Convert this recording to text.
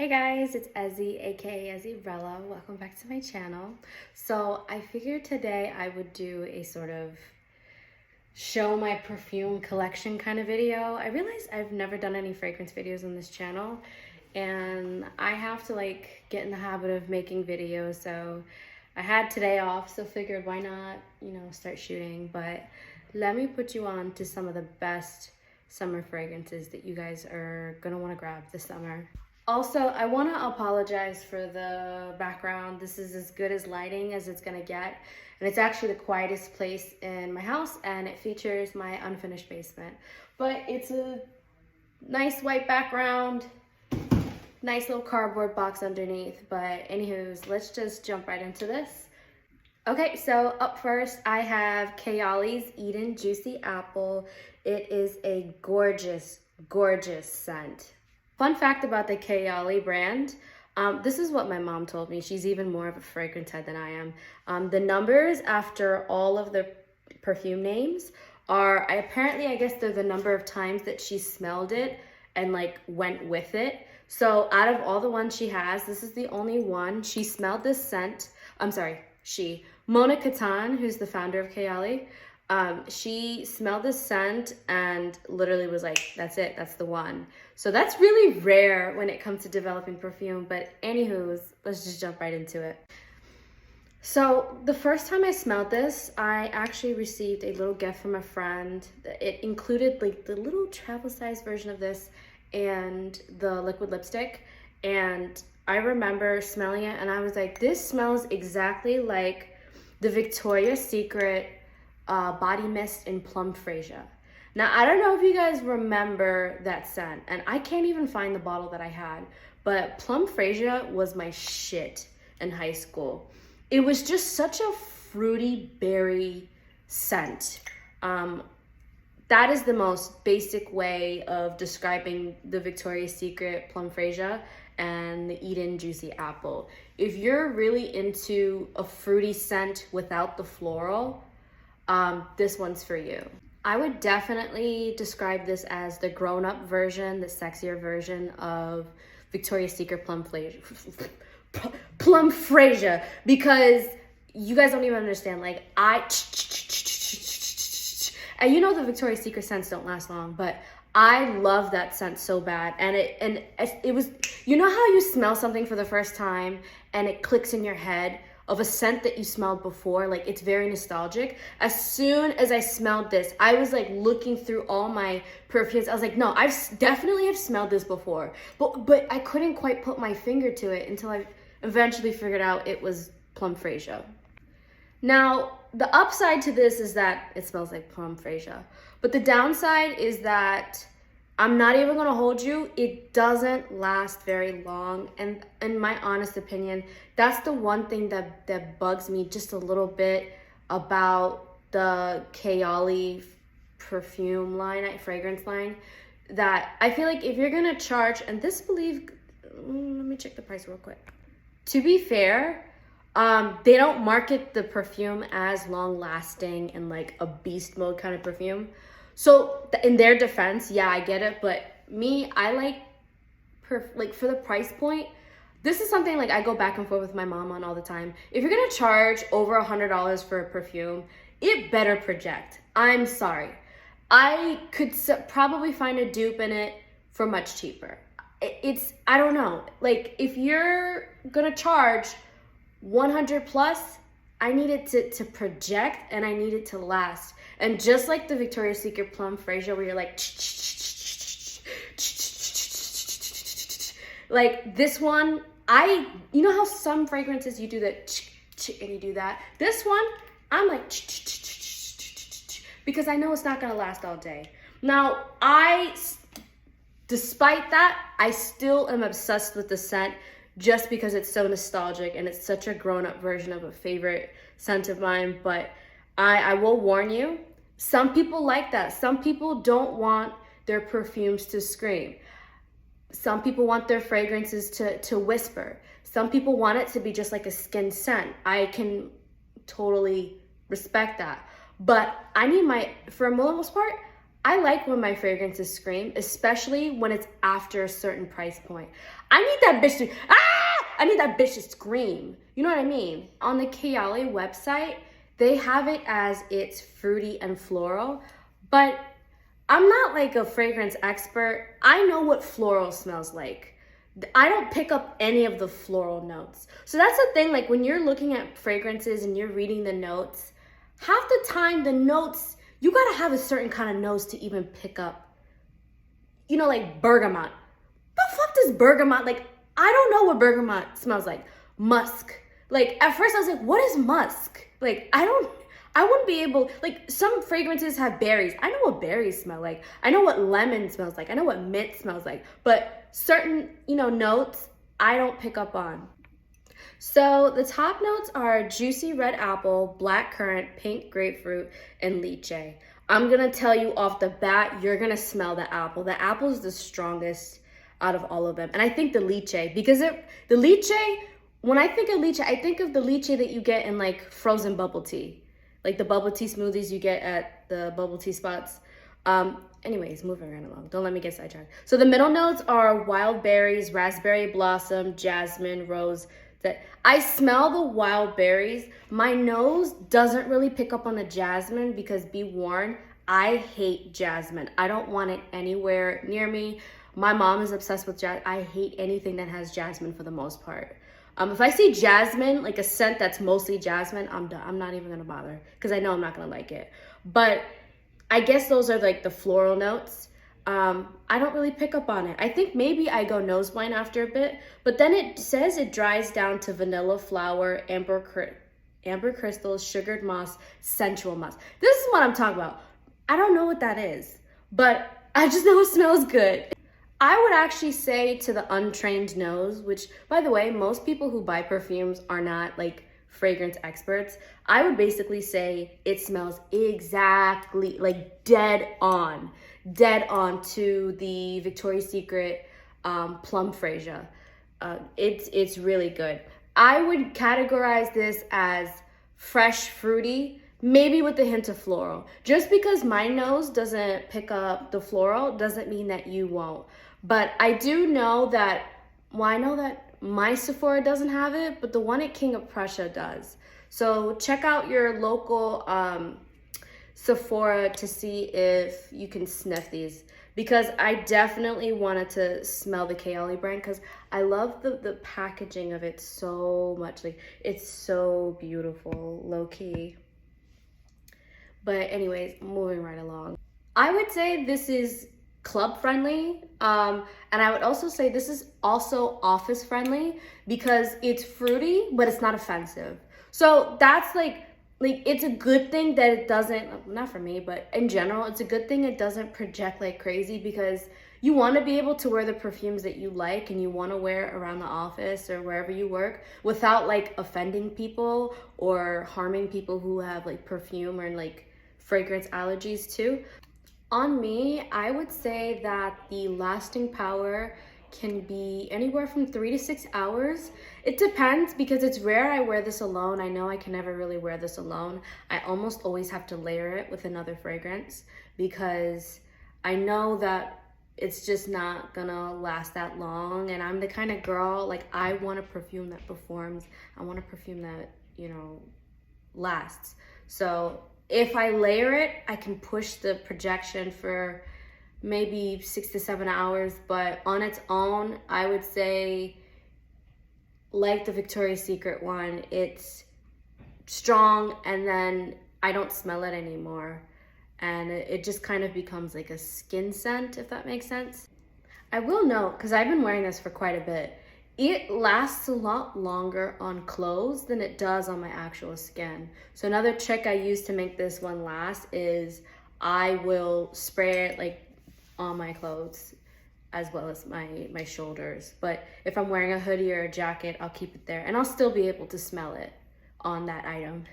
Hey guys, it's Ezzy, aka Ezzirella. Welcome back to my channel. So I figured today I would do a sort of show my perfume collection kind of video. I realized I've never done any fragrance videos on this channel and I have to get in the habit of making videos. So I had today off, so figured why not, start shooting. But let me put you on to some of the best summer fragrances that you guys are gonna want to grab this summer. Also, I want to apologize for the background. This is as good as lighting as it's gonna get, and it's actually the quietest place in my house, and it features my unfinished basement. But it's a nice white background, nice little cardboard box underneath. But anywho's, let's just jump right into this. Okay, so up first I have Kayali's Eden Juicy Apple. It is a gorgeous, gorgeous scent. Fun fact about the Kayali brand, this is what my mom told me. She's even more of a fragrance head than I am. The numbers after all of the perfume names are, apparently, I guess they're the number of times that she smelled it and went with it. So out of all the ones she has, this is the only one. She smelled this scent. Mona Katan, who's the founder of Kayali, she smelled this scent and literally was like, that's it, that's the one. So that's really rare when it comes to developing perfume. But anywho's, let's just jump right into it. So the first time I smelled this, I actually received a little gift from a friend. It included the little travel size version of this and the liquid lipstick. And I remember smelling it and I was like, this smells exactly like the Victoria's Secret body mist in Plum Freesia. Now, I don't know if you guys remember that scent, and I can't even find the bottle that I had, but Plum Freesia was my shit in high school. It was just such a fruity berry scent. That is the most basic way of describing the Victoria's Secret Plum Freesia and the Eden Juicy Apple. If you're really into a fruity scent without the floral, this one's for you. I would definitely describe this as the grown-up version, the sexier version of Victoria's Secret Plum Freesia, because you guys don't even understand. And the Victoria's Secret scents don't last long, but I love that scent so bad. And it was, how you smell something for the first time and it clicks in your head of a scent that you smelled before, it's very nostalgic. As soon as I smelled this, I was looking through all my perfumes. I was like, no, I've definitely have smelled this before, but I couldn't quite put my finger to it until I eventually figured out it was Plum Freesia. Now, the upside to this is that it smells like Plum Freesia, but the downside is that I'm not even gonna hold you, it doesn't last very long. And in my honest opinion, that's the one thing that bugs me just a little bit about the Kayali perfume line, fragrance line, that I feel like if you're gonna charge, and let me check the price real quick. To be fair, they don't market the perfume as long lasting and a beast mode kind of perfume. So in their defense, yeah, I get it. But me, I for the price point, this is something I go back and forth with my mom on all the time. If you're gonna charge over $100 for a perfume, it better project. I'm sorry. I could probably find a dupe in it for much cheaper. I don't know. If you're gonna charge 100 plus, I need it to project and I need it to last. And just like the Victoria's Secret Plum Freesia, where you're this one, how some fragrances you do that and you do that. This one, I'm because I know it's not gonna last all day. Now, despite that, I still am obsessed with the scent just because it's so nostalgic and it's such a grown-up version of a favorite scent of mine. But I will warn you, some people like that. Some people don't want their perfumes to scream. Some people want their fragrances to whisper. Some people want it to be just like a skin scent. I can totally respect that. But for the most part, I like when my fragrances scream, especially when it's after a certain price point. I need that bitch to, I need that bitch to scream. You know what I mean? On the Kayali website, they have it as it's fruity and floral, but I'm not like a fragrance expert. I know what floral smells like. I don't pick up any of the floral notes. So that's the thing, like when you're looking at fragrances and you're reading the notes, half the time the notes, you gotta have a certain kind of nose to even pick up, you know, like bergamot. The fuck does bergamot, like, I don't know what bergamot smells like. Musk. Like, at first I was like, what is musk? Like, I wouldn't be able, like, some fragrances have berries. I know what berries smell like. I know what lemon smells like. I know what mint smells like. But certain, you know, notes, I don't pick up on. So the top notes are juicy red apple, black currant, pink grapefruit, and lychee. I'm gonna tell you off the bat, you're gonna smell the apple. The apple is the strongest out of all of them. And I think the lychee, because the lychee, when I think of lychee, I think of the lychee that you get in like frozen bubble tea. Like the bubble tea smoothies you get at the bubble tea spots. Anyways, moving right along. Don't let me get sidetracked. So the middle notes are wild berries, raspberry blossom, jasmine, rose. That I smell the wild berries. My nose doesn't really pick up on the jasmine because be warned, I hate jasmine. I don't want it anywhere near me. My mom is obsessed with jasmine. I hate anything that has jasmine for the most part. If I see jasmine, like a scent that's mostly jasmine, I'm done. I'm not even gonna bother because I know I'm not gonna like it. But I guess those are like the floral notes. I don't really pick up on it. I think maybe I go nose blind after a bit, but then it says it dries down to vanilla flower, amber crystals, sugared moss, sensual moss. This is what I'm talking about. I don't know what that is, but I just know it smells good. I would actually say to the untrained nose, which by the way, most people who buy perfumes are not like fragrance experts. I would basically say it smells exactly like dead on to the Victoria's Secret Plum Freesia. It's really good. I would categorize this as fresh fruity, maybe with a hint of floral. Just because my nose doesn't pick up the floral doesn't mean that you won't. But I do know that, well, I know that my Sephora doesn't have it, but the one at King of Prussia does. So check out your local Sephora to see if you can sniff these, because I definitely wanted to smell the Kayali brand because I love the packaging of it so much. Like, it's so beautiful, low key. But anyways, moving right along. I would say this is club friendly, and I would also say this is also office friendly because it's fruity, but it's not offensive. So that's like it's a good thing that it doesn't, not for me, but in general, it's a good thing it doesn't project like crazy, because you want to be able to wear the perfumes that you like and you want to wear around the office or wherever you work without like offending people or harming people who have like perfume or like fragrance allergies too. On me, I would say that the lasting power can be anywhere from 3 to 6 hours. It depends, because it's rare I wear this alone. I know I can never really wear this alone. I almost always have to layer it with another fragrance because I know that it's just not gonna last that long. And I'm the kind of girl, like, I want a perfume that performs. I want a perfume that, you know, lasts. So if I layer it, I can push the projection for maybe 6 to 7 hours, but on its own, I would say, like the Victoria's Secret one, it's strong and then I don't smell it anymore. And it just kind of becomes like a skin scent, if that makes sense. I will note, because I've been wearing this for quite a bit, it lasts a lot longer on clothes than it does on my actual skin. So another trick I use to make this one last is I will spray it like on my clothes as well as my shoulders. But if I'm wearing a hoodie or a jacket, I'll keep it there and I'll still be able to smell it on that item.